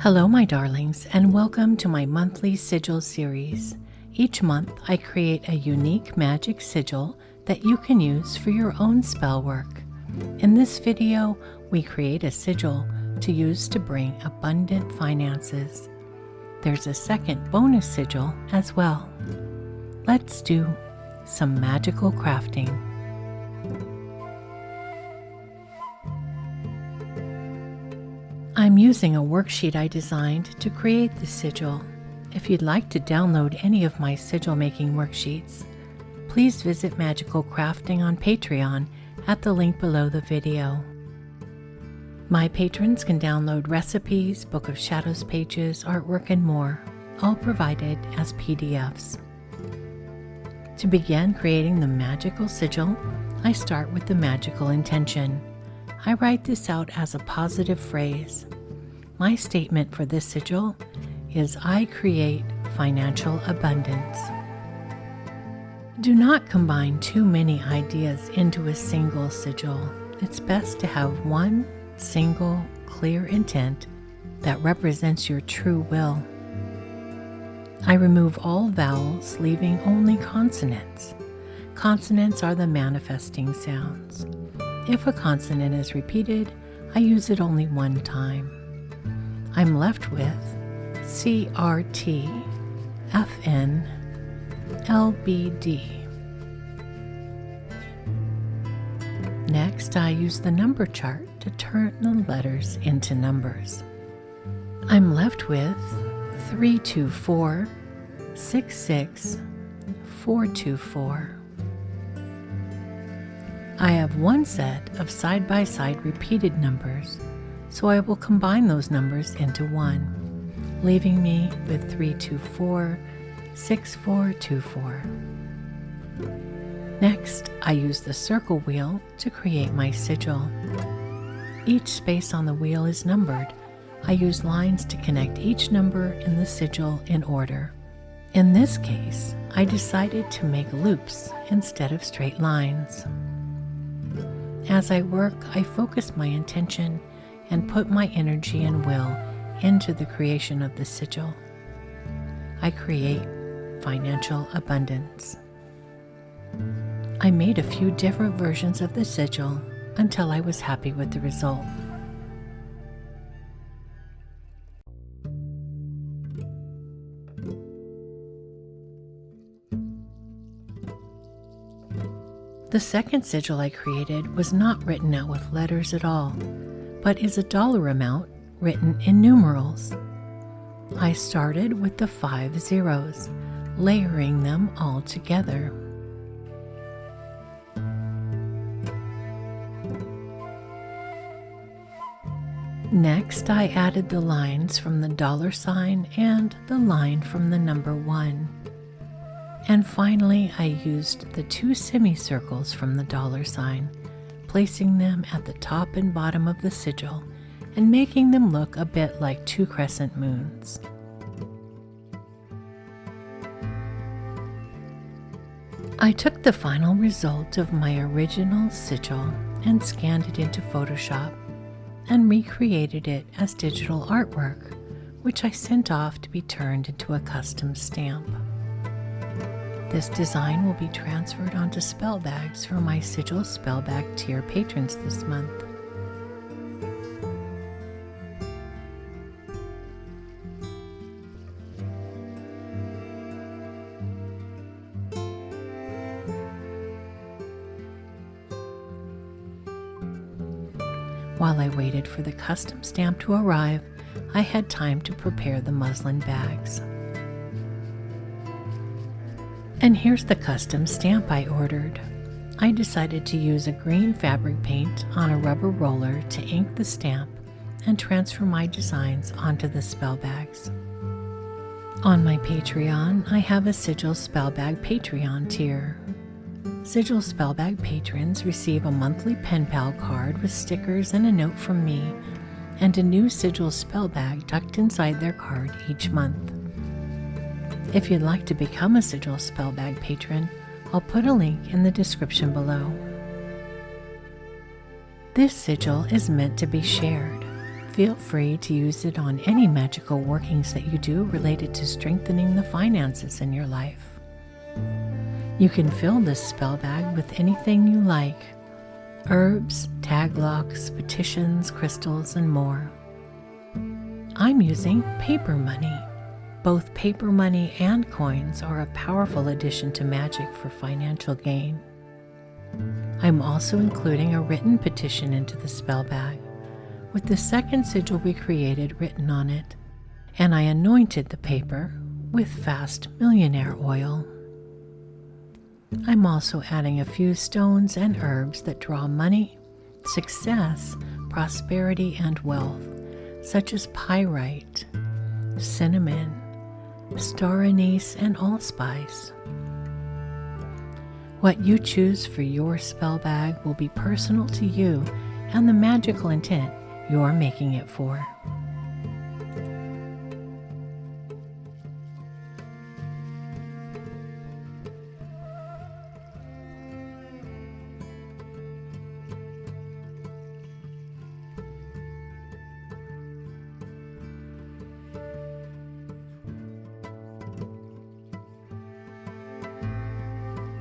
Hello, my darlings, and welcome to my monthly sigil series. Each month, I create a unique magic sigil that you can use for your own spell work. In this video, we create a sigil to use to bring abundant finances. There's a second bonus sigil as well. Let's do some magical crafting. I'm using a worksheet I designed to create the sigil. If you'd like to download any of my sigil making worksheets, please visit Magical Crafting on Patreon at the link below the video. My patrons can download recipes, Book of Shadows pages, artwork, and more, all provided as PDFs. To begin creating the magical sigil, I start with the magical intention. I write this out as a positive phrase. My statement for this sigil is, I create financial abundance. Do not combine too many ideas into a single sigil. It's best to have one single, clear intent that represents your true will. I remove all vowels, leaving only consonants. Consonants are the manifesting sounds. If a consonant is repeated, I use it only one time. I'm left with CRT, FN, LBD. Next, I use the number chart to turn the letters into numbers. I'm left with 324, 66, 424. I have one set of side-by-side repeated numbers, so I will combine those numbers into one, leaving me with 324, 6424. Next, I use the circle wheel to create my sigil. Each space on the wheel is numbered. I use lines to connect each number in the sigil in order. In this case, I decided to make loops instead of straight lines. As I work, I focus my intention and put my energy and will into the creation of the sigil. I create financial abundance. I made a few different versions of the sigil until I was happy with the result. The second sigil I created was not written out with letters at all, but is a dollar amount written in numerals. I started with the 5 zeros, layering them all together. Next, I added the lines from the dollar sign and the line from the number 1. And finally, I used the 2 semicircles from the dollar sign, placing them at the top and bottom of the sigil and making them look a bit like 2 crescent moons. I took the final result of my original sigil and scanned it into Photoshop and recreated it as digital artwork, which I sent off to be turned into a custom stamp. This design will be transferred onto spell bags for my Sigil Spell Bag tier patrons this month. While I waited for the custom stamp to arrive, I had time to prepare the muslin bags. And here's the custom stamp I ordered. I decided to use a green fabric paint on a rubber roller to ink the stamp and transfer my designs onto the spell bags. On my Patreon, I have a Sigil Spell Bag Patreon tier. Sigil Spell Bag patrons receive a monthly pen pal card with stickers and a note from me, and a new Sigil Spell Bag tucked inside their card each month. If you'd like to become a Sigil Spell Bag patron, I'll put a link in the description below. This sigil is meant to be shared. Feel free to use it on any magical workings that you do related to strengthening the finances in your life. You can fill this spell bag with anything you like: herbs, tag locks, petitions, crystals, and more. I'm using paper money. Both paper money and coins are a powerful addition to magic for financial gain. I'm also including a written petition into the spell bag, with the second sigil we created written on it, and I anointed the paper with fast millionaire oil. I'm also adding a few stones and herbs that draw money, success, prosperity, and wealth, such as pyrite, cinnamon, star anise, and allspice. What you choose for your spell bag will be personal to you and the magical intent you're making it for.